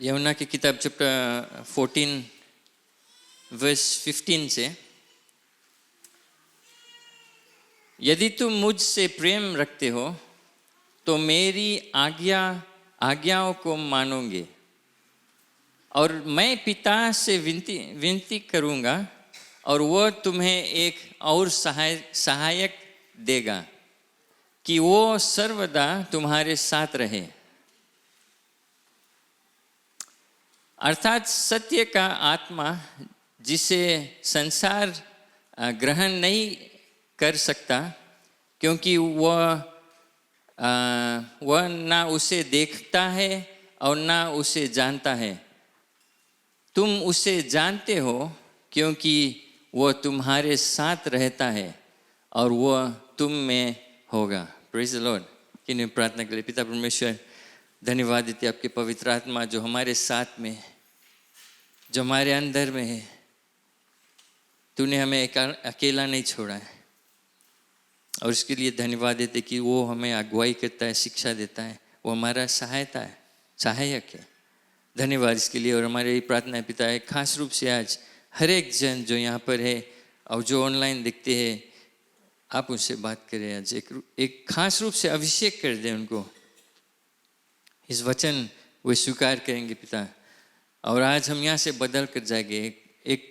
यूहन्ना की किताब चैप्टर 14 वर्स 15 से, यदि तुम मुझसे प्रेम रखते हो तो मेरी आज्ञाओं को मानोगे, और मैं पिता से विनती करूँगा और वह तुम्हें एक और सहायक देगा कि वो सर्वदा तुम्हारे साथ रहे, अर्थात सत्य का आत्मा, जिसे संसार ग्रहण नहीं कर सकता क्योंकि वह ना उसे देखता है और ना उसे जानता है। तुम उसे जानते हो क्योंकि वह तुम्हारे साथ रहता है और वह तुम में होगा। Praise the Lord. किन्हीं प्रार्थना के लिए। पिता परमेश्वर, धन्यवाद देते आपके पवित्र आत्मा जो हमारे साथ में, जो हमारे अंदर में है। तूने हमें अकेला नहीं छोड़ा है, और इसके लिए धन्यवाद देते कि वो हमें अगुवाई करता है, शिक्षा देता है, वो हमारा सहायक है। धन्यवाद इसके लिए। और हमारी प्रार्थना है पिता है, खास रूप से आज हर एक जन जो यहाँ पर है और जो ऑनलाइन देखते हैं, आप उनसे बात करें। आज एक खास रूप से अभिषेक कर दें उनको, इस वचन वे स्वीकार करेंगे पिता, और आज हम यहाँ से बदल कर जाएंगे, एक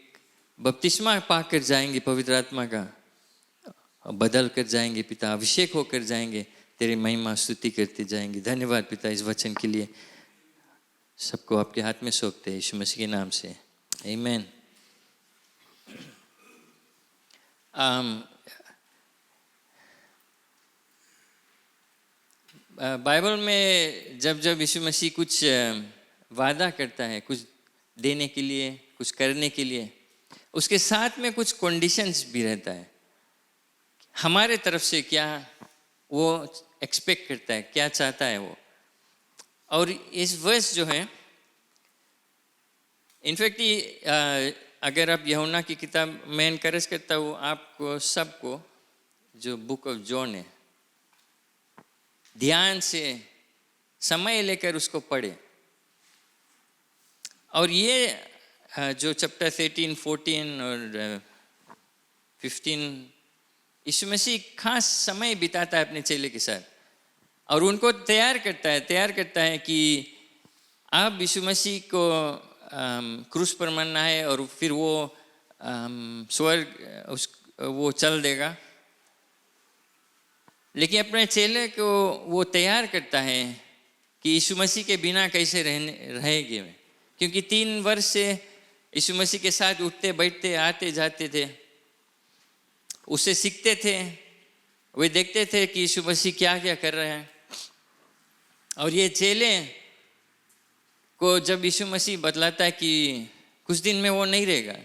बपतिस्मा पाकर जाएंगे पवित्र आत्मा का, बदल कर जाएंगे पिता, अभिषेक होकर जाएंगे, तेरी महिमा स्तुति करते जाएंगे। धन्यवाद पिता इस वचन के लिए। सबको आपके हाथ में सौंपते हैं यीशु मसीह के नाम से, आमीन। बाइबल में जब यीशु मसीह कुछ वादा करता है, कुछ देने के लिए, कुछ करने के लिए, उसके साथ में कुछ कंडीशंस भी रहता है। हमारे तरफ से क्या वो एक्सपेक्ट करता है, क्या चाहता है वो। और इस वर्स जो है, इनफैक्ट अगर आप यूहन्ना की किताब, मैं एनकरेज करता हूँ आपको सबको, जो बुक ऑफ जॉन है, ध्यान से समय लेकर उसको पढ़े। और ये जो चैप्टर 13, 14 और 15, यीशु मसीह खास समय बिताता है अपने चेले के साथ, और उनको तैयार करता है कि अब यीशु मसीह को क्रूस पर मरना है, और फिर वो स्वर्ग वो चल देगा। लेकिन अपने चेले को वो तैयार करता है कि यीशु मसीह के बिना कैसे रहेंगे, क्योंकि 3 वर्ष से यीशु मसीह के साथ उठते बैठते आते जाते थे, उससे सीखते थे, वे देखते थे कि यीशु मसीह क्या क्या कर रहे हैं। और ये चेले को जब यीशु मसीह बतलाता है कि कुछ दिन में वो नहीं रहेगा,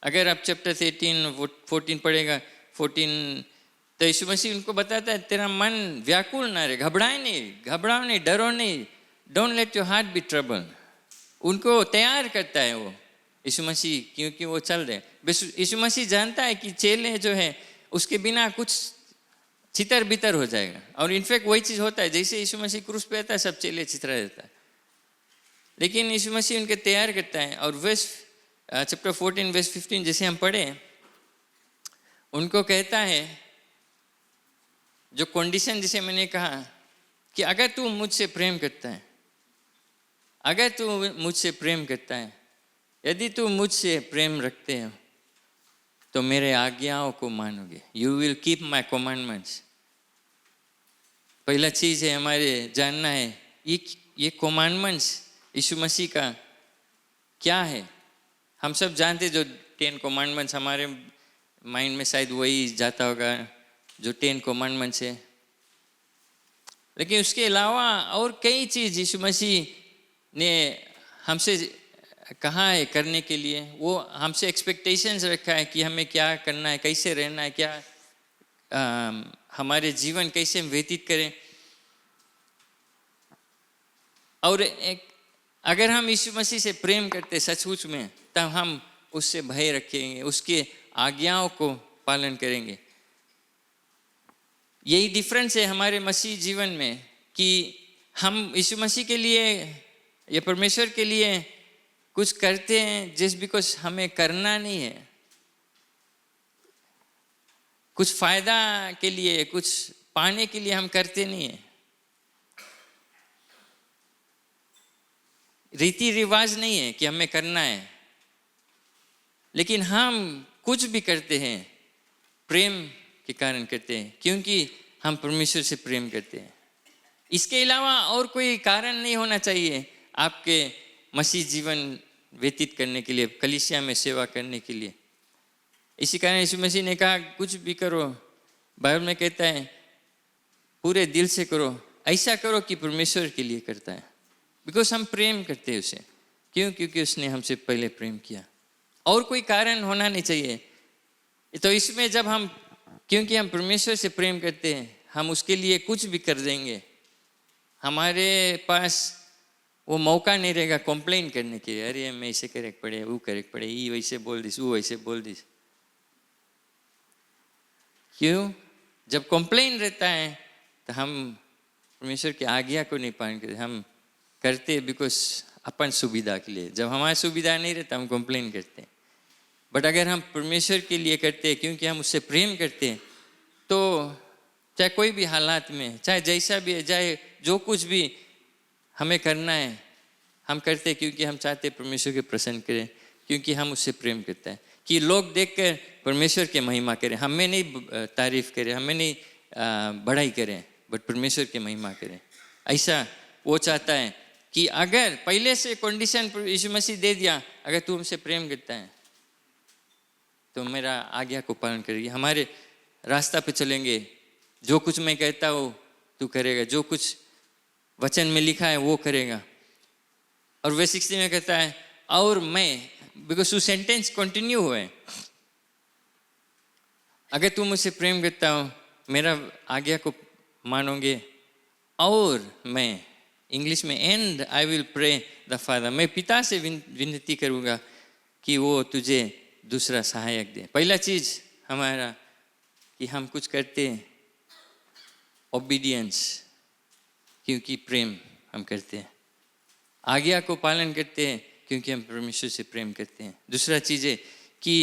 अगर आप चैप्टर 13, 14 पढ़ेगा, 14, तो यीशु मसीह उनको बताता है, तेरा मन व्याकुल ना रहे, घबराओ नहीं, डरो नहीं, don't let your heart be trouble. उनको तैयार करता है वो यीशु मसीह, क्योंकि वो चल रहे। यीशु मसीह जानता है कि चेले जो है उसके बिना कुछ छितर बितर हो जाएगा। और इनफैक्ट वही चीज़ होता है, जैसे यीशु मसीह क्रूस पे आता है, सब चेले छितरा रहता है, लेकिन यीशु मसीह उनके तैयार करता है। और वर्स चैप्टर 14 वर्स 15 जैसे हम पढ़े, उनको कहता है, जो कंडीशन जिसे मैंने कहा कि अगर तू मुझसे प्रेम करता है, अगर तू मुझसे प्रेम करता है, यदि तू मुझसे प्रेम रखते हो तो मेरे आज्ञाओं को मानोगे, you will keep my commandments. पहला चीज़ है हमारे जानना है, ये कमांडमेंट्स यीशु मसीह का क्या है। हम सब जानते, जो 10 कमांडमेंट्स, हमारे माइंड में शायद वही जाता होगा जो 10 कमांडमेंट्स है, लेकिन उसके अलावा और कई चीज़ यीशु मसीह ने हमसे कहा है करने के लिए। वो हमसे एक्सपेक्टेशंस रखा है कि हमें क्या करना है, कैसे रहना है, क्या हमारे जीवन कैसे व्यतीत करें। और अगर हम यीशु मसीह से प्रेम करते सचमुच में, तब हम उससे भय रखेंगे, उसके आज्ञाओं को पालन करेंगे। यही डिफरेंस है हमारे मसीह जीवन में, कि हम यीशु मसीह के लिए ये परमेश्वर के लिए कुछ करते हैं जस्ट बिकॉज हमें करना नहीं है, कुछ फायदा के लिए, कुछ पाने के लिए हम करते नहीं है, रीति रिवाज नहीं है कि हमें करना है, लेकिन हम कुछ भी करते हैं प्रेम के कारण करते हैं, क्योंकि हम परमेश्वर से प्रेम करते हैं। इसके अलावा और कोई कारण नहीं होना चाहिए आपके मसीह जीवन व्यतीत करने के लिए, कलीसिया में सेवा करने के लिए। इसी कारण यीशु मसीह ने कहा कुछ भी करो, बाइबल में कहता है पूरे दिल से करो, ऐसा करो कि परमेश्वर के लिए करता है, बिकॉज हम प्रेम करते हैं उसे। क्यों? क्योंकि उसने हमसे पहले प्रेम किया। और कोई कारण होना नहीं चाहिए। तो इसमें जब हम, क्योंकि हम परमेश्वर से प्रेम करते हैं, हम उसके लिए कुछ भी कर देंगे। हमारे पास वो मौका नहीं रहेगा कंप्लेन करने के, अरे मैं ऐसे करे पड़े, वो करे पड़े, ये वैसे बोल दिस, वो वैसे बोल दिस। क्यों? जब कंप्लेन रहता है तो हम परमेश्वर की आज्ञा को नहीं पालन करते, हम करते बिकॉज अपन सुविधा के लिए। जब हमारी सुविधा नहीं रहता हम कंप्लेन करते हैं। बट अगर हम परमेश्वर के लिए करते हैं, क्योंकि हम उससे प्रेम करते हैं, तो चाहे कोई भी हालात में, चाहे जैसा भी है, चाहे जो कुछ भी हमें करना है, हम करते हैं क्योंकि हम चाहते हैं परमेश्वर के प्रसन्न करें, क्योंकि हम उससे प्रेम करते हैं कि लोग देखकर परमेश्वर की महिमा करें। हमें नहीं तारीफ करें, हमें नहीं बढ़ाई करें, बट परमेश्वर की महिमा करें। ऐसा वो चाहता है कि अगर पहले से कंडीशन यीशु मसीह दे दिया, अगर तू हमसे प्रेम करता है तो मेरा आज्ञा को पालन करेगी, हमारे रास्ता पे चलेंगे, जो कुछ मैं कहता हूँ तू करेगा, जो कुछ वचन में लिखा है वो करेगा। और वे 60 में कहता है और मैं, बिकॉज वो सेंटेंस कंटिन्यू हुआ है, अगर तू मुझसे प्रेम करता हो, मेरा आज्ञा को मानोगे, और मैं, इंग्लिश में and I will pray the father, मैं पिता से विनती करूँगा कि वो तुझे दूसरा सहायक दे। पहला चीज हमारा कि हम कुछ करते हैं ओबीडियंस, क्योंकि प्रेम हम करते हैं, आज्ञा को पालन करते हैं क्योंकि हम परमेश्वर से प्रेम करते हैं। दूसरा चीज है कि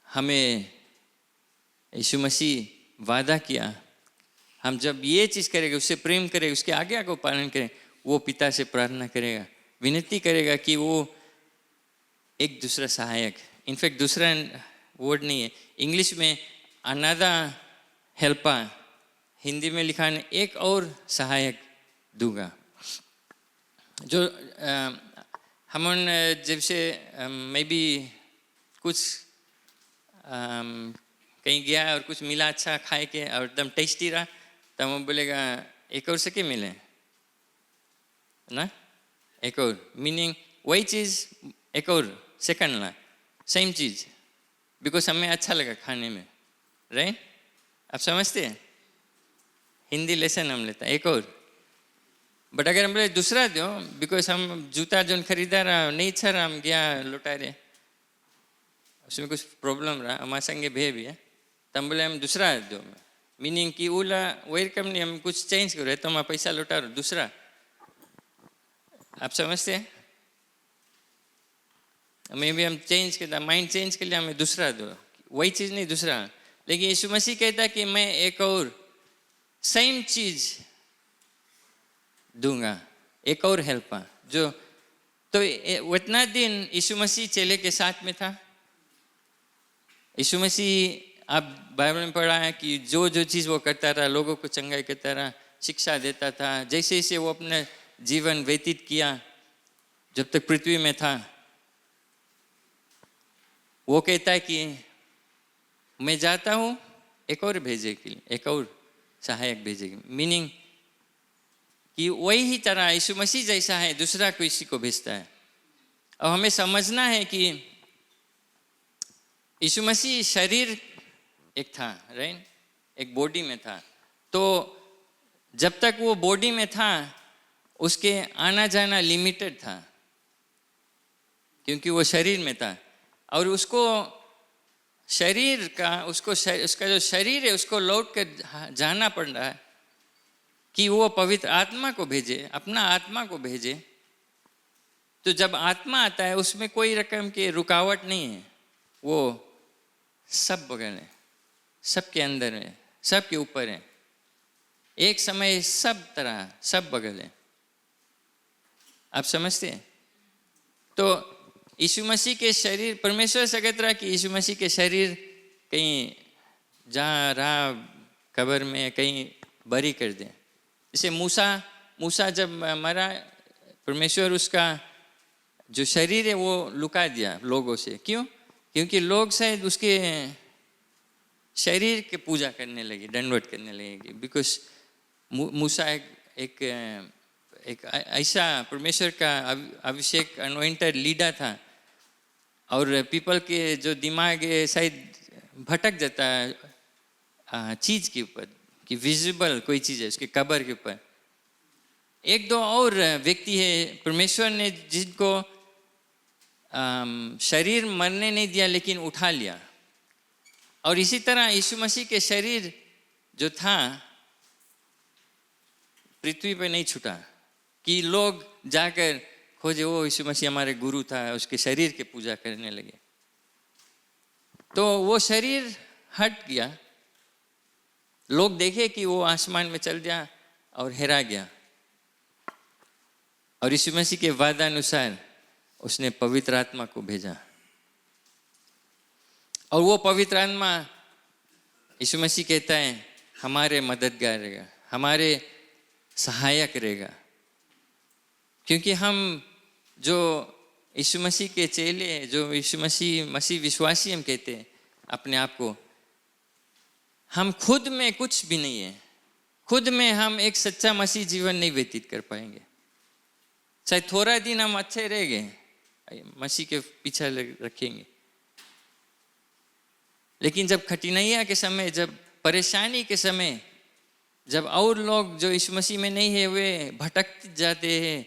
हमें यीशु मसीह वादा किया, हम जब ये चीज़ करेंगे, उससे प्रेम करेंगे, उसके आज्ञा को पालन करें, वो पिता से प्रार्थना करेगा, विनती करेगा कि वो एक दूसरा सहायक, इनफैक्ट दूसरा वर्ड नहीं है इंग्लिश में, अनदर हेल्पर, हिंदी में लिखा है एक और सहायक दूंगा। जो हम जैसे मैं भी कुछ कहीं गया और कुछ मिला अच्छा खाए के और एकदम टेस्टी रहा, तब वो बोलेगा एक और से क्या मिले ना, एक और, मीनिंग वही चीज़ एक और सेकंड ला, सेम चीज़, बिकॉज हमें अच्छा लगा खाने में, राइट? आप समझते हैं? हिंदी लेसन हम लेता एक और, बट अगर हम बोले दूसरा दो, बिकॉज हम जूता जो खरीदा रहा नहीं अच्छा रहा, हम गया लौटा रहे, उसमें कुछ प्रॉब्लम रहा, हमारे संगे भे भी है, तो हम बोले हम दूसरा दो, मीनिंग कि ओला वेलकम नहीं, हम कुछ चेंज करो, तो हम पैसा लौटा रहे दूसरा। आप समझते हैं? मे भी हम चेंज करता, माइंड चेंज के लिए हमें दूसरा दो, वही चीज़ नहीं दूसरा। लेकिन यीशु मसीह कहता है कि मैं एक और सेम चीज दूंगा, एक और हेल्पर। जो तो उतना दिन यीशु मसीह चेले के साथ में था। यीशु मसीह, आप बाइबल में पढ़ा है कि जो जो चीज़ वो करता रहा, लोगों को चंगाई करता रहा, शिक्षा देता था, जैसे जैसे वो अपना जीवन व्यतीत किया जब तक पृथ्वी में था, वो कहता है कि मैं जाता हूँ एक और भेजे के लिए, एक और सहायक भेजेगी, मीनिंग कि वही ही तरह यीशु मसीह जैसा है दूसरा किसी को भेजता है। और हमें समझना है कि यीशु मसीह शरीर एक था, राइट, एक बॉडी में था, तो जब तक वो बॉडी में था उसके आना जाना लिमिटेड था, क्योंकि वो शरीर में था। और उसको शरीर का, उसका जो शरीर है उसको लौट कर जाना पड़ रहा है, कि वो पवित्र आत्मा को भेजे, अपना आत्मा को भेजे। तो जब आत्मा आता है उसमें कोई रकम की रुकावट नहीं है, वो सब बगल है, सबके अंदर है, सबके ऊपर है, एक समय सब तरह सब बगल है। आप समझते हैं? तो यीशु मसीह के शरीर, परमेश्वर से कहता है कि यीशु मसीह के शरीर कहीं जहाँ रहा कब्र में कहीं बरी कर दें। जैसे मूसा जब मरा, परमेश्वर उसका जो शरीर है वो लुका दिया लोगों से। क्यों? क्योंकि लोग शायद उसके शरीर के पूजा करने लगे, दंडवत करने लगे। बिकॉज मूसा एक ऐसा परमेश्वर का अभिषेक अनोइंटेड लीडर था, और पीपल के जो दिमाग है शायद भटक जाता है चीज़ के ऊपर, कि विजिबल कोई चीज़ है उसके कब्र के ऊपर। एक दो और व्यक्ति है परमेश्वर ने जिनको शरीर मरने नहीं दिया लेकिन उठा लिया। और इसी तरह यीशु मसीह के शरीर जो था पृथ्वी पे नहीं छूटा कि लोग जाकर खोजे वो यीशु मसीह हमारे गुरु था, उसके शरीर के पूजा करने लगे। तो वो शरीर हट गया, लोग देखे कि वो आसमान में चल गया और हेरा गया। और यीशु मसीह के वादा अनुसार उसने पवित्र आत्मा को भेजा, और वो पवित्र आत्मा यीशु मसीह कहता है हमारे मददगार रहेगा, हमारे सहायक रहेगा। क्योंकि हम जो यीशु मसीह के चेले, जो यीशु मसीह विश्वासी हम कहते हैं अपने आप को, हम खुद में कुछ भी नहीं है, खुद में हम एक सच्चा मसीह जीवन नहीं व्यतीत कर पाएंगे। चाहे थोड़ा दिन हम अच्छे रह गए, मसीह के पीछे रखेंगे, लेकिन जब कठिनाइयाँ के समय, जब परेशानी के समय, जब और लोग जो यीशु मसीह में नहीं है वे भटक जाते हैं,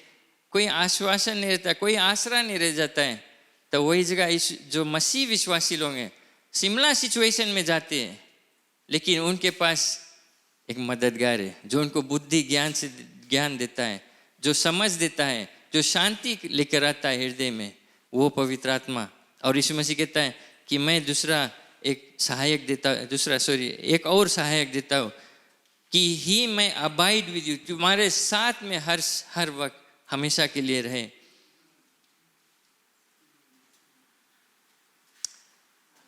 कोई आश्वासन नहीं रहता, कोई आसरा नहीं रह जाता है, तो वही जगह जो मसीह विश्वासी लोग हैं सिमिलर सिचुएशन में जाते हैं, लेकिन उनके पास एक मददगार है जो उनको बुद्धि ज्ञान देता है, जो समझ देता है, जो शांति लेकर आता है हृदय में, वो पवित्र आत्मा। और यीशु मसीह कहता है कि मैं एक और सहायक देता हूँ कि ही मैं अबाइड विद यू, तुम्हारे साथ में हर वक्त हमेशा के लिए रहे।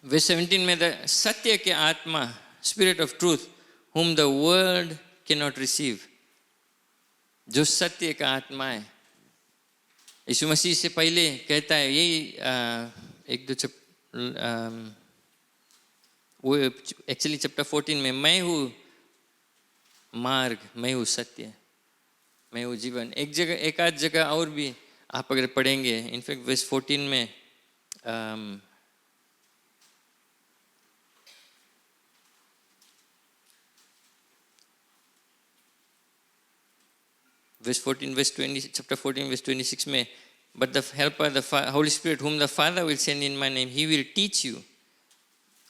वर्स 17 में सत्य के आत्मा, spirit of truth, whom the world cannot receive, जो सत्य का आत्मा है। यीशु मसीह से पहले कहता है यही एक दो वो एक्चुअली चैप्टर 14 में, मैं हूँ मार्ग, मैं हूँ सत्य, मैं हूँ जीवन। एक आध जगह और भी आप अगर पढ़ेंगे, इनफैक्ट वर्स 14 में chapter 14 verse 26 में, but the helper, the Holy Spirit, whom the Father will send in my name, he will teach you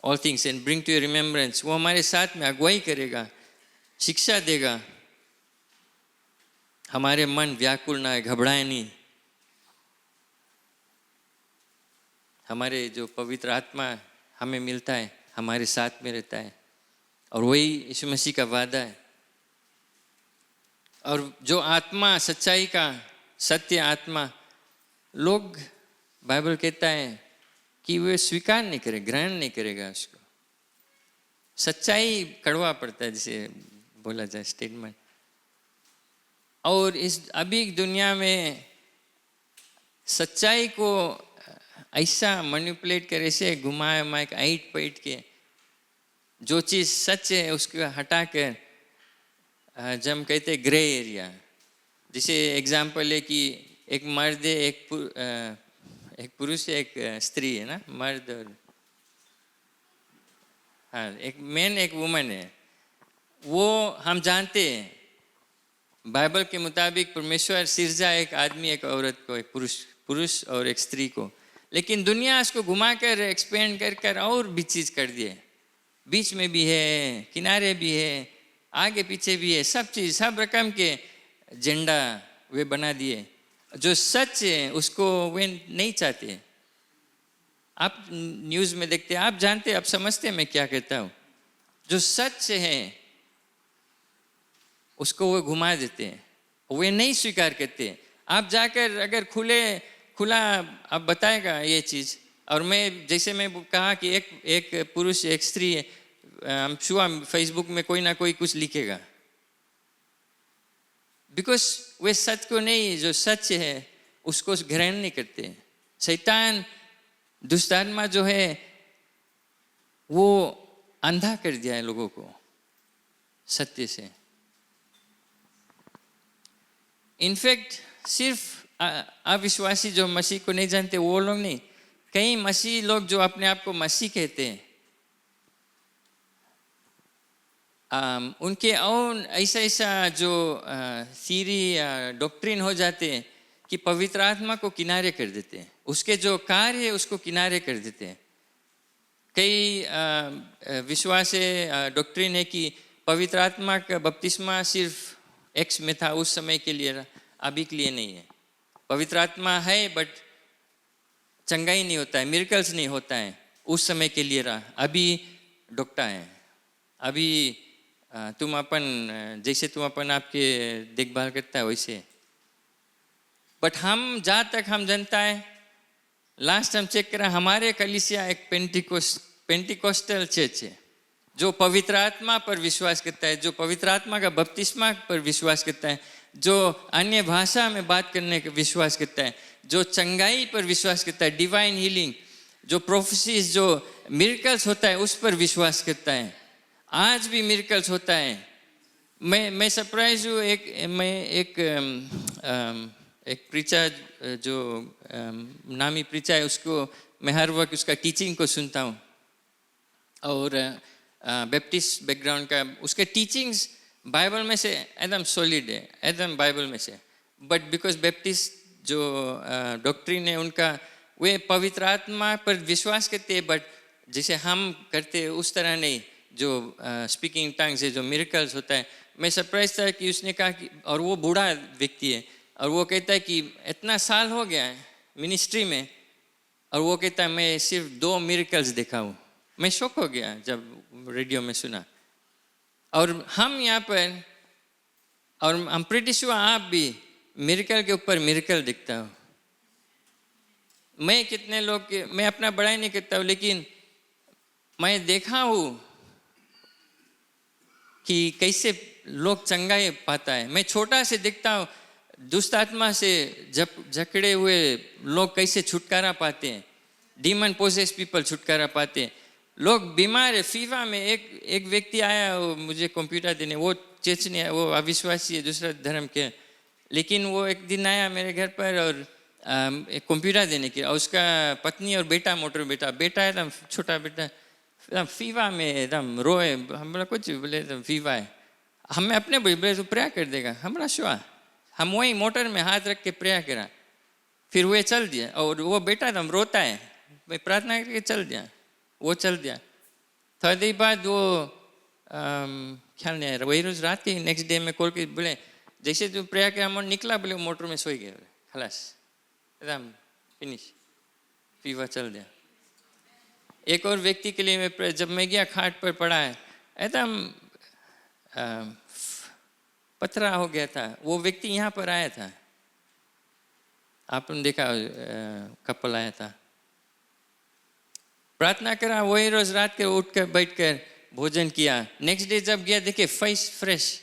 all things and bring to your remembrance। वो हमारे साथ में अगुवाई करेगा, शिक्षा देगा, हमारे मन व्याकुल ना है, घबराए नहीं। हमारे जो पवित्र आत्मा हमें मिलता है, हमारे साथ में रहता है, और वही यीशु मसीह का वादा है। और जो आत्मा सच्चाई का, सत्य आत्मा, लोग बाइबल कहता है कि वे स्वीकार नहीं करें, ग्रहण नहीं करेगा उसको। सच्चाई कड़वा पड़ता है, जैसे बोला जाए स्टेटमेंट। और इस अभी दुनिया में सच्चाई को ऐसा मैनिपुलेट करे, से घुमाए माइक आइट पैट के, जो चीज़ सच है उसको हटाकर जब कहते ग्रे एरिया, जैसे एग्जाम्पल है कि एक मर्द है, एक पुरुष है, एक स्त्री है ना, मर्द और हाँ, एक मैन एक वुमन है। वो हम जानते हैं बाइबल के मुताबिक परमेश्वर सिरजा एक आदमी एक औरत को, एक पुरुष और एक स्त्री को, लेकिन दुनिया इसको घुमाकर एक्सपेंड कर और भी चीज़ कर दिए, बीच में भी है, किनारे भी है, आगे पीछे भी है, सब चीज़, सब रकम के झंडा वे बना दिए। जो सच है उसको वे नहीं चाहते। आप न्यूज़ में देखते हैं, आप जानते हैं, आप समझते हैं मैं क्या कहता हूँ। जो सच है उसको वो घुमा देते हैं, वे नहीं स्वीकार करते। आप जाकर अगर खुला आप बताएगा ये चीज़, और मैं जैसे मैं कहा कि एक पुरुष एक स्त्री है, हम शुआ फेसबुक में कोई ना कोई कुछ लिखेगा, बिकॉज वे सच को नहीं, जो सच है उसको ग्रहण नहीं करते। शैतान दुष्ट आत्मा जो है वो अंधा कर दिया है लोगों को सत्य से। इनफैक्ट सिर्फ अविश्वासी जो मसीह को नहीं जानते वो लोग नहीं, कई मसीह लोग जो अपने आप को मसीह कहते हैं, उनके और ऐसा जो थीरी या डॉक्ट्रिन हो जाते हैं कि पवित्र आत्मा को किनारे कर देते हैं, उसके जो कार्य है उसको किनारे कर देते हैं। कई विश्वास है, डॉक्ट्रिन है कि पवित्र आत्मा का बपतिस्मा सिर्फ एक्स में था, उस समय के लिए, अभी के लिए नहीं है। पवित्र आत्मा है बट चंगाई नहीं होता है, मिरेकल्स नहीं होता है, उस समय के लिए रहा, अभी डॉक्टर है। अभी तुम अपन जैसे तुम अपन आपके देखभाल करता है वैसे। बट हम जहाँ तक हम जानता है, लास्ट हम चेक करा, हमारे कलीसिया एक पेंटिकोस्टल चर्च है जो पवित्र आत्मा पर विश्वास करता है, जो पवित्र आत्मा का बपतिस्मा पर विश्वास करता है, जो अन्य भाषा में बात करने का विश्वास करता है, जो चंगाई पर विश्वास करता है, डिवाइन हीलिंग, जो प्रोफेसीज, जो मिरेकल्स होता है उस पर विश्वास करता है। आज भी मिरेकल्स होता है। मैं सरप्राइज हूँ, एक प्रीचर जो नामी प्रीचर है, उसको मैं हर वक्त उसका टीचिंग को सुनता हूँ, और बैप्टिस्ट बैकग्राउंड का, उसके टीचिंग्स बाइबल में से एकदम सॉलिड है, एकदम बाइबल में से। बट बिकॉज बैप्टिस्ट जो डॉक्ट्रिन है उनका, वे पवित्र आत्मा पर विश्वास करते हैं, बट जैसे हम करते हैं उस तरह नहीं, जो स्पीकिंग टंग से जो मिरेकल्स होता है। मैं सरप्राइज था कि उसने कहा कि, और वो बूढ़ा व्यक्ति है, और वो कहता है कि इतना साल हो गया है मिनिस्ट्री में, और वो कहता है मैं सिर्फ 2 मिरेकल्स देखा हूँ। मैं शॉक हो गया जब रेडियो में सुना। और हम यहाँ पर, और हम प्रीटी श्योर आप भी मिरेकल के ऊपर मिरेकल दिखता हो। मैं कितने लोग के, मैं अपना बड़ाई नहीं करता हूँ, लेकिन मैं देखा हूँ कि कैसे लोग चंगाई पाता है। मैं छोटा से दिखता हूँ, दुष्ट आत्मा से जकड़े हुए लोग कैसे छुटकारा पाते हैं, डीमन पोसेस पीपल छुटकारा पाते हैं। लोग बीमार है, फीवा में एक व्यक्ति आया, वो मुझे कंप्यूटर देने, वो चर्च नहीं, वो अविश्वासी है, दूसरा धर्म के, लेकिन वो एक दिन आया मेरे घर पर और एक कंप्यूटर देने के, और उसका पत्नी और बेटा, मोटर बेटा एकदम छोटा बेटा, एकदम फीवा में एकदम रोए। हम बोला कुछ, बोले एकदम फीवा है। हमें अपने बोले तो प्रेयर कर देगा, हमारा शुआ, हम वही मोटर में हाथ रख के प्रेयर करा, फिर वो चल दिया। और वो बेटा एकदम रोता है, मैं प्रार्थना करके चल दिया, वो चल दिया। थोड़ी देर बाद वो ख्याल नहीं आया, वही रोज रात के नेक्स्ट डे में कॉल के बोले जैसे जो प्रेयर किया हम निकला, बोले मोटर में सोई गए, खलास एकदम फिनिश, फीवर चल दिया। एक और व्यक्ति के लिए मैं जब मैं गया, खाट पर पड़ा है, एकदम पथरा हो गया था। वो व्यक्ति यहाँ पर आया था, आपने देखा, कपल आया था, प्रार्थना करा, वही रोज रात के उठ कर बैठ कर भोजन किया। नेक्स्ट डे जब गया, देखे फेस फ्रेश।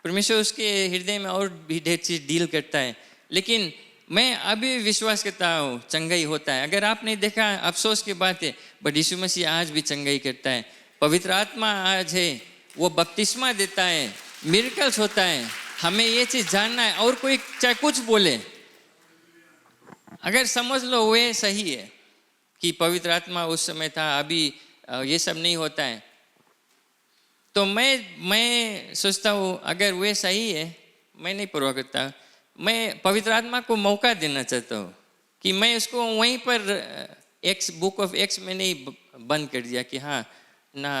परमेश्वर उसके हृदय में और भी ढेर चीज डील करता है। लेकिन मैं अभी विश्वास करता हूँ चंगाई होता है। अगर आप नहीं देखा, अफसोस की बात है, बट यीशु मसीह आज भी चंगाई करता है। पवित्र आत्मा आज है, वो बपतिस्मा देता है, मिरेकल्स होता है। हमें ये चीज जानना है। और कोई चाहे कुछ बोले, अगर समझ लो वे सही है कि पवित्र आत्मा उस समय था, अभी ये सब नहीं होता है, तो मैं सोचता हूँ अगर वे सही है, मैं नहीं परवाह करता। मैं पवित्र आत्मा को मौका देना चाहता हूँ कि मैं उसको वहीं पर बुक ऑफ एक्स में नहीं बंद कर दिया कि हाँ ना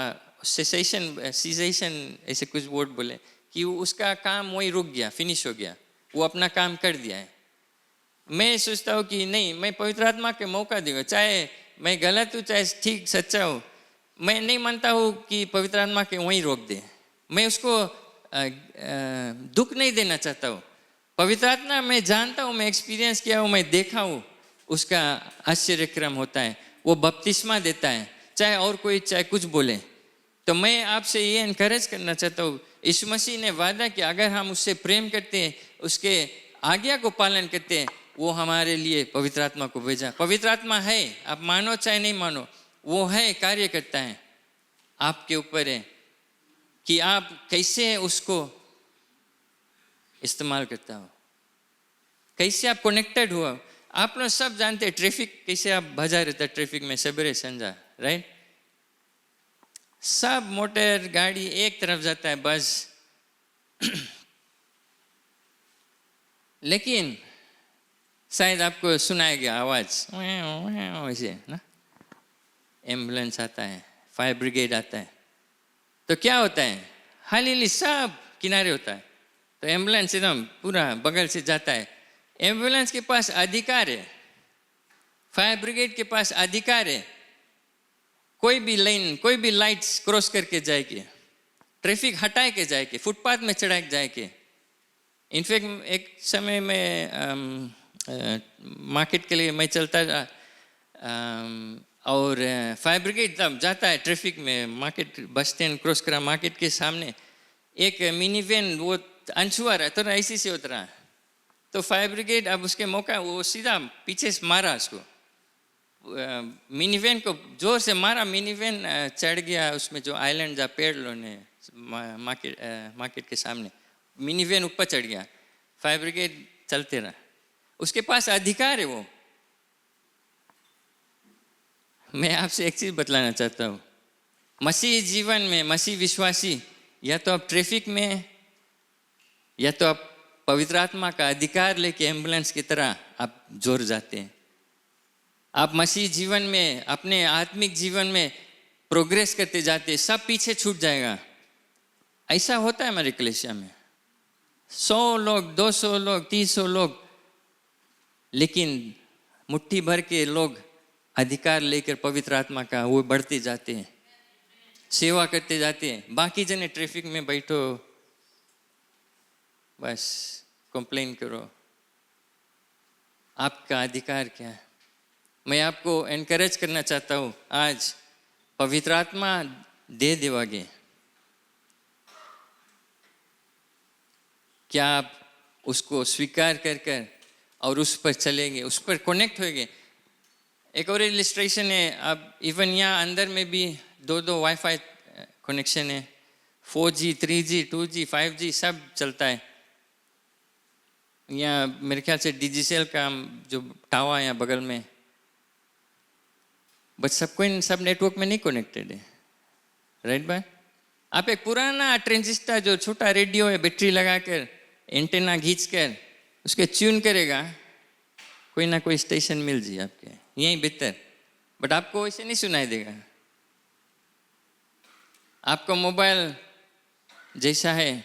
सीजेशन ऐसे कुछ वर्ड बोले कि उसका काम वही रुक गया, फिनिश हो गया, वो अपना काम कर दिया है। मैं सोचता हूँ कि नहीं, मैं पवित्र आत्मा के मौका दूंगा, चाहे मैं गलत हूँ चाहे ठीक सच्चा हूँ। मैं नहीं मानता हूँ कि पवित्र आत्मा के वहीं रोक दे। मैं उसको दुख नहीं देना चाहता हूँ। पवित्र आत्मा मैं जानता हूँ, मैं एक्सपीरियंस किया हूँ, मैं देखा हूँ उसका आश्चर्यक्रम होता है। वो बपतिस्मा देता है, चाहे और कोई चाहे कुछ बोले। तो मैं आपसे ये इनकरेज करना चाहता हूँ, यीशु मसीह ने वादा किया अगर हम उससे प्रेम करते हैं, उसके आज्ञा को पालन करते हैं, वो हमारे लिए पवित्र आत्मा को भेजा। पवित्र आत्मा है, आप मानो चाहे नहीं मानो, वो है, कार्य करता है। आपके ऊपर है कि आप कैसे उसको इस्तेमाल करता हो, कैसे आप कनेक्टेड हुआ। आप लोग सब जानते हैं ट्रैफिक कैसे आप भजा रहता है, ट्रैफिक में सवेरे संजा, राइट। सब मोटर गाड़ी एक तरफ जाता है बस लेकिन शायद आपको सुनाया गया आवाज वैसे ना, एम्बुलेंस आता है, फायर ब्रिगेड आता है, तो क्या होता है, हाली सब किनारे होता है। तो एम्बुलेंस एकदम पूरा बगल से जाता है। एम्बुलेंस के पास अधिकार है, फायर ब्रिगेड के पास अधिकार है, कोई भी लाइन, कोई भी लाइट्स क्रॉस करके जाएगी, ट्रैफिक हटाए के जाएगी, फुटपाथ में चढ़ा के जाएगी। इनफैक्ट एक समय में मार्केट के लिए मैं चलता और फायर ब्रिगेड तब जाता है ट्रैफिक में, मार्केट बस स्टैंड क्रॉस करा, मार्केट के सामने एक मिनी वैन वो अनछुआ रहा तो ऐसी से उतरा, तो फायर ब्रिगेड अब उसके मौका वो सीधा पीछे से मारा उसको, मिनी वैन को जोर से मारा, मिनी वैन चढ़ गया उसमें जो आइलैंड जहाँ पेड़ लोने मार्केट के सामने, मिनी वैन ऊपर चढ़ गया, फायर ब्रिगेड चलते रहा। उसके पास अधिकार है वो। मैं आपसे एक चीज बतलाना चाहता हूँ, मसीह जीवन में मसीह विश्वासी या तो आप ट्रैफिक में या तो आप पवित्र आत्मा का अधिकार लेके एम्बुलेंस की तरह आप जोर जाते हैं। आप मसीह जीवन में अपने आत्मिक जीवन में प्रोग्रेस करते जाते, सब पीछे छूट जाएगा। ऐसा होता है हमारे कलीसिया में, 100 लोग, 200 लोग, 300 लोग, लेकिन मुट्ठी भर के लोग अधिकार लेकर पवित्र आत्मा का वो बढ़ते जाते हैं, सेवा करते जाते हैं। बाकी जने ट्रैफिक में बैठो, बस कंप्लेन करो। आपका अधिकार क्या है? मैं आपको एनकरेज करना चाहता हूँ, आज पवित्र आत्मा दे देवागे, क्या आप उसको स्वीकार कर कर और उस पर चलेंगे, उस पर कनेक्ट होंगे। एक और इलिस्ट्रेशन है, अब इवन यहाँ अंदर में भी 2 वाईफाई कनेक्शन है, 4G 3G 2G 5G सब चलता है। यहाँ मेरे ख्याल से डिजिटल का जो टावर है यहाँ बगल में, बट सबको इन सब नेटवर्क में नहीं कनेक्टेड है, राइट बाय। आप एक पुराना ट्रांजिस्टर जो छोटा रेडियो है, बैटरी लगाकर एंटेना खींच कर उसके ट्यून करेगा, कोई ना कोई स्टेशन मिल जाए आपके यहीं भीतर, बट आपको वैसे नहीं सुनाई देगा। आपका मोबाइल जैसा है,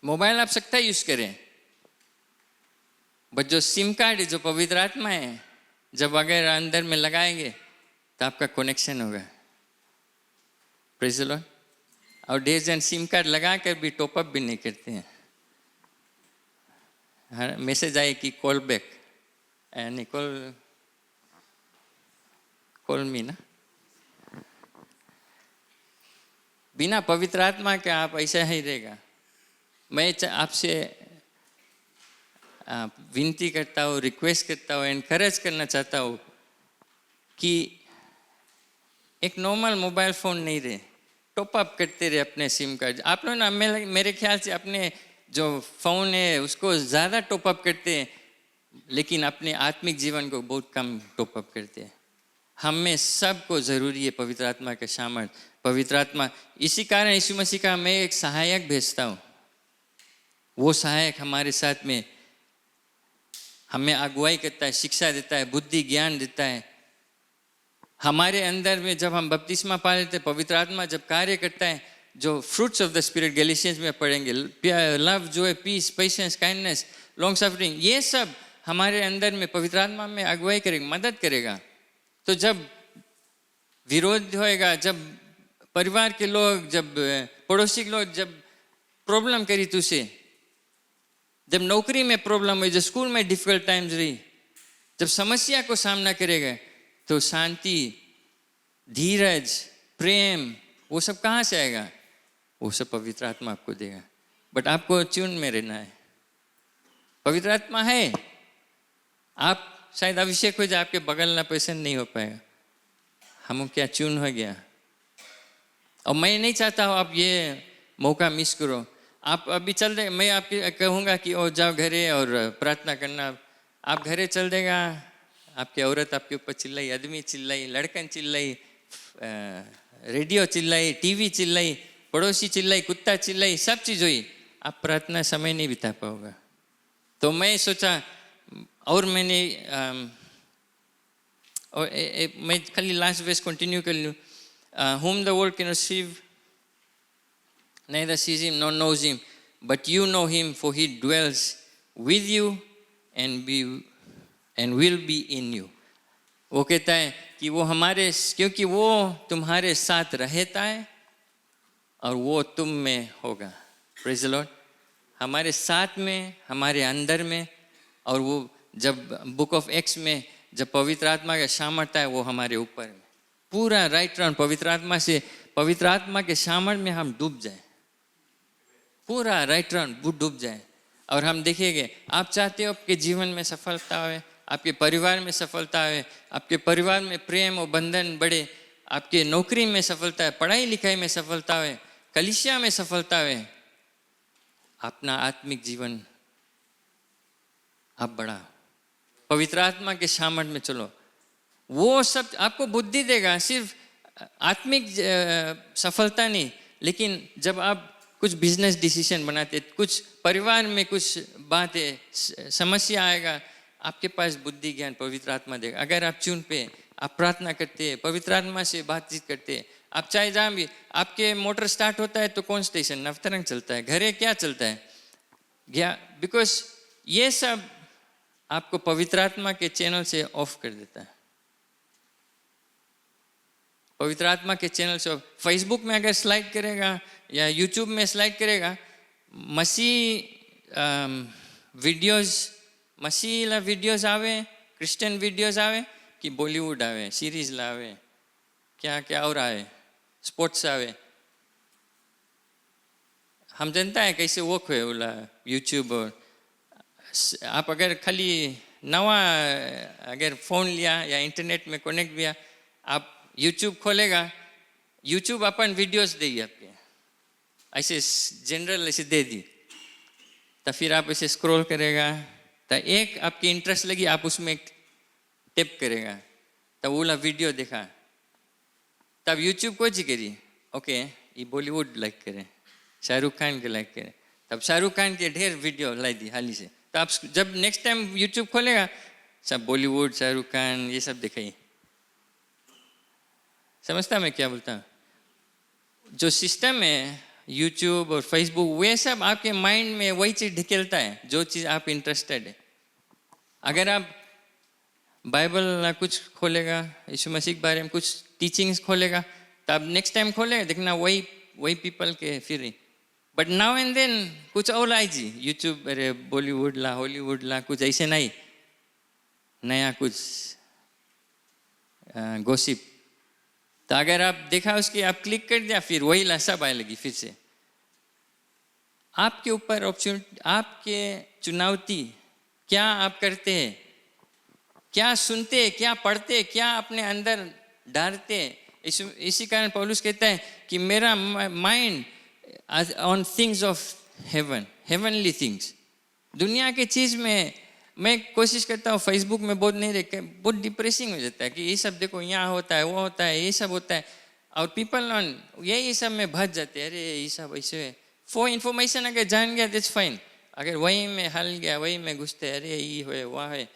मोबाइल आप सकता यूज करें, बट जो सिम कार्ड है, जो पवित्र आत्मा है, जब अगर अंदर में लगाएंगे तो आपका कनेक्शन होगा। Praise the Lord. और ढेर जन सिम कार्ड लगा कर भी टॉपअप भी नहीं करते हैं। हाँ, मैसेज आए कि कॉल बैक, नहीं कॉल मी ना। बिना पवित्र आत्मा के आप ऐसा ही रहेगा। मैं आपसे विनती करता हूँ, रिक्वेस्ट करता हूँ, एनकरेज करना चाहता हूँ कि एक नॉर्मल मोबाइल फ़ोन नहीं रहे, टॉपअप करते रहे अपने सिम कार्ड। आप लोग ना मेरे ख्याल से अपने जो फ़ोन है उसको ज़्यादा टॉपअप करते हैं, लेकिन अपने आत्मिक जीवन को बहुत कम टॉपअप करते हैं। हमें सबको ज़रूरी है पवित्र आत्मा का सामर्थ, पवित्र आत्मा। इसी कारण यीशु मसीह का मैं एक सहायक भेजता हूँ, वो सहायक हमारे साथ में हमें अगुवाई करता है, शिक्षा देता है, बुद्धि ज्ञान देता है, हमारे अंदर में जब हम बपतिस्मा पा लेते, पवित्र आत्मा जब कार्य करता है, जो fruits of the spirit Galatians में पढ़ेंगे, love, joy, peace, patience, kindness, long suffering, ये सब हमारे अंदर में पवित्र आत्मा में अगुवाई करेगा, मदद करेगा। तो जब विरोध होएगा, जब परिवार के लोग, जब पड़ोसी के लोग जब प्रॉब्लम करी तुझसे, जब नौकरी में प्रॉब्लम हुई, जब स्कूल में डिफिकल्ट टाइम्स रही, जब समस्या को सामना करेगा, तो शांति, धीरज, प्रेम, वो सब कहाँ से आएगा? वो सब पवित्र आत्मा आपको देगा। बट आपको ट्यून में रहना है। पवित्र आत्मा है, आप शायद अभिषेक हो जाए, आपके बगल ना पसंद नहीं हो पाएगा। हम क्या ट्यून हो गया। और मैं नहीं चाहता हूँ आप ये मौका मिस करो। आप अभी चल रहे, मैं आपके कहूँगा कि ओ जाओ घरे और प्रार्थना करना। आप घरे चल देगा, आपकी औरत आपके ऊपर चिल्लाई, आदमी चिल्लाई, लड़कन चिल्लाई, रेडियो चिल्लाई, टीवी चिल्लाई, पड़ोसी चिल्लाई, कुत्ता चिल्लाई, सब चीज़ हुई, आप प्रार्थना समय नहीं बिता पाओगे। तो मैं सोचा, और मैंने मैं खाली लास्ट वर्स कंटिन्यू कर लूँ। whom the world cannot receive, neither sees him nor knows him, but you know him, for he dwells with you and will be in you. वो कहता है कि वो हमारे, क्योंकि वो तुम्हारे साथ रहता है और वो तुम में होगा। Praise the Lord. हमारे साथ में, हमारे अंदर में, और वो जब बुक ऑफ एक्स में जब पवित्र आत्मा का सामर्थ्य है, वो हमारे ऊपर में पूरा राइट राउंड पवित्र आत्मा से, पवित्र आत्मा के सामर्थ्य में हम डूब जाए, पूरा राइट राउंड डूब जाए। और हम देखेंगे, आप चाहते हो आपके जीवन में सफलता हो, आपके परिवार में सफलता हो, आपके परिवार में प्रेम और बंधन बढ़े, आपके नौकरी में सफलता है, पढ़ाई लिखाई में सफलता हो, कलीसिया में सफलता हो, अपना आत्मिक जीवन आप बढ़ा, पवित्र आत्मा के सामर्थ्य में चलो। वो सब आपको बुद्धि देगा, सिर्फ आत्मिक सफलता नहीं, लेकिन जब आप कुछ बिजनेस डिसीजन बनाते, कुछ परिवार में कुछ बातें समस्या आएगा, आपके पास बुद्धि ज्ञान पवित्र आत्मा देगा। अगर आप चुन पे आप प्रार्थना करते, पवित्र आत्मा से बातचीत करते, आप चाहे जहाँ भी, आपके मोटर स्टार्ट होता है तो कौन स्टेशन? नवतरंग चलता है, घरे क्या चलता है? बिकॉज ये सब आपको पवित्र आत्मा के चैनल से ऑफ कर देता है। पवित्र आत्मा के चैनल से फेसबुक में अगर स्लाइड करेगा या यूट्यूब में स्लाइड करेगा, मसीह वीडियोस, मसीह वीडियोस आवे, क्रिश्चियन वीडियोस आवे कि बॉलीवुड आवे, सीरीज लावे, क्या क्या और आवे, स्पोर्ट्स आवे। हम जानता है कैसे वो खोए बोला यूट्यूब। और आप अगर खाली नवा अगर फ़ोन लिया या इंटरनेट में कनेक्ट किया, आप यूट्यूब खोलेगा, यूट्यूब अपन वीडियोस देगी आपके, ऐसे जनरल ऐसे दे दी, तो फिर आप ऐसे स्क्रॉल करेगा, तो एक आपकी इंटरेस्ट लगी, आप उसमें टिप करेगा, तब वो वीडियो देखा, तब यूट्यूब को जी करी, ओके ये बॉलीवुड लाइक करें, शाहरुख खान के लाइक करें, तब शाहरुख खान के ढेर वीडियो लाई दी हाली से। तो आप जब नेक्स्ट टाइम यूट्यूब खोलेगा, सब बॉलीवुड, शाहरुख खान, ये सब दिखाई। समझता मैं क्या बोलता हूँ? जो सिस्टम है यूट्यूब और फेसबुक, वे सब आपके माइंड में वही चीज़ ढकेलता है जो चीज़ आप इंटरेस्टेड है। अगर आप बाइबल कुछ खोलेगा, यीशु मसीह के बारे में कुछ टीचिंग्स खोलेगा, तो आप नेक्स्ट टाइम खोलेगा, देखना वही पीपल के फिर। बट नाउ एंड देन कुछ और लाई जी, यूट्यूब, अरे बॉलीवुड ला, हॉलीवुड ला, कुछ ऐसे नहीं, नया कुछ गॉसिप। तो अगर आप देखा उसकी, आप क्लिक कर दिया, फिर वही ला सब आए लगी फिर से। आपके ऊपर अपॉर्चुनिटी, आपके चुनौती, क्या आप करते हैं, क्या सुनते, क्या पढ़ते, क्या अपने अंदर डालते। इसी कारण पौलुस कहता है कि मेरा mind on things of haven, heavenly things. दुनिया के चीज में मैं कोशिश करता हूँ, फेसबुक में बहुत नहीं रखे, बहुत डिप्रेसिंग हो जाता है कि ये सब देखो, यहाँ होता है, वो होता है, ये सब होता है, और पीपल ऑन यही सब में भज जाते हैं। अरे ये सब ऐसे है, फॉर इन्फॉर्मेशन अगर जान गया दैट्स फाइन, अगर वही में हल गया, वही में घुसते, अरे ये है वह है।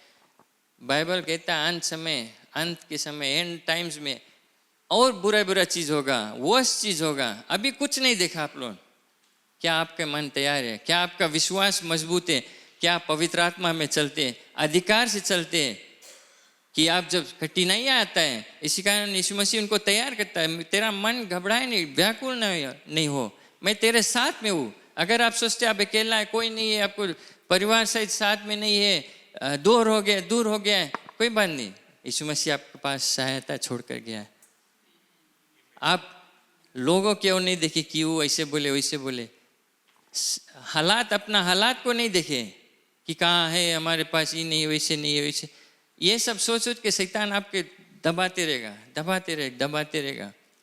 बाइबल कहता है अंत समय अंत के समय एंड टाइम्स में और बुरा बुरा चीज़ होगा, वर्स्ट चीज़ होगा। अभी कुछ नहीं देखा आप लोग। क्या आपका मन तैयार है? क्या आपका विश्वास मजबूत है? क्या आप पवित्र आत्मा में चलते हैं, अधिकार से चलते हैं? कि आप जब कठिनाई आता है, इसी कारण यीशु मसीह उनको तैयार करता है, तेरा मन घबराए नहीं, व्याकुल नहीं हो, मैं तेरे साथ में हूँ। अगर आप सोचते आप अकेला है, कोई नहीं है, आपको परिवार सहित साथ में नहीं है, दूर हो गया है, कोई बात नहीं, यीशु मसीह आपके पास सहायता छोड़ कर गया है। आप लोगों की ओर नहीं देखे कि वो ऐसे बोले वैसे बोले, हालात, अपना हालात को नहीं देखे कि कहाँ है, हमारे पास ये नहीं, वैसे नहीं है, वैसे, ये सब सोच के शैतान आपके दबाते रहेगा।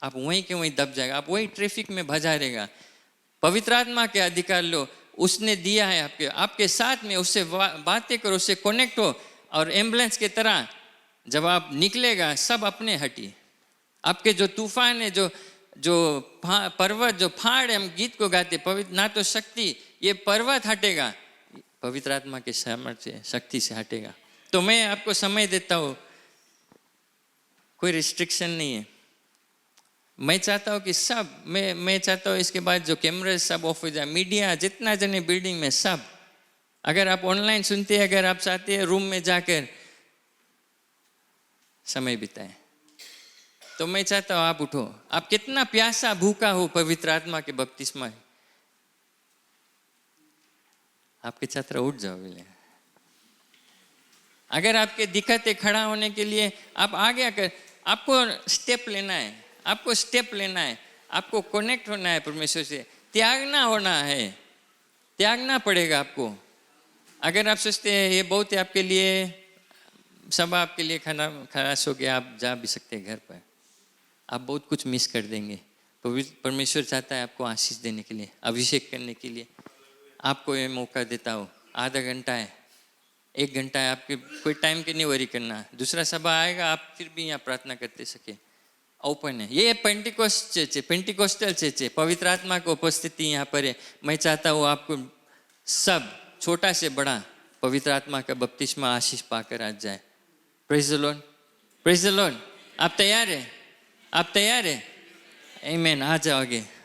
आप वहीं के वहीं दब जाएगा, आप वही ट्रैफिक में भजा रहेगा। पवित्र आत्मा के अधिकार लो, उसने दिया है आपके साथ में, उससे बातें करो, उससे कनेक्ट हो, और एम्बुलेंस के तरह जब आप निकलेगा सब अपने हटी। आपके जो तूफान है, जो पर्वत, जो फाड़, हम गीत को गाते, पवित्र ना तो शक्ति, ये पर्वत हटेगा, पवित्र आत्मा के सामर्थ्य शक्ति से हटेगा। तो मैं आपको समय देता हूँ, कोई रिस्ट्रिक्शन नहीं है। मैं चाहता हूँ कि सब, मैं चाहता हूँ इसके बाद जो कैमरे सब ऑफ हो जाए, मीडिया जितना जने बिल्डिंग में सब, अगर आप ऑनलाइन सुनते हैं, अगर आप चाहते हैं रूम में जाकर समय बिताएं, तो मैं चाहता हूँ आप उठो। आप कितना प्यासा भूखा हो पवित्र आत्मा के बपतिस्मा, आपके छात्र उठ जाओ। अगर आपके दिक्कत है खड़ा होने के लिए, आप आगे आकर, आपको स्टेप लेना है, आपको कनेक्ट होना है परमेश्वर से, त्यागना पड़ेगा आपको। अगर आप सोचते हैं ये बहुत है आपके लिए, सब आपके लिए खाना खलास हो गया, आप जा भी सकते हैं घर पर, आप बहुत कुछ मिस कर देंगे। परमेश्वर चाहता है आपको आशीष देने के लिए, अभिषेक करने के लिए। आपको ये मौका देता हूँ, आधा घंटा है, 1 घंटा है, आपके कोई टाइम के नहीं वरी करना। दूसरा सभा आएगा, आप फिर भी यहाँ प्रार्थना करते सके, ओपन है। ये पेंटिकोस्टल चर्च है, पवित्र आत्मा की उपस्थिति यहाँ पर है। मैं चाहता हूँ आपको सब, छोटा से बड़ा, पवित्र आत्मा का बपतिस्मा आशीष पाकर आज जाए। Praise the Lord. आप तैयार है? आमीन। आ जाओगे।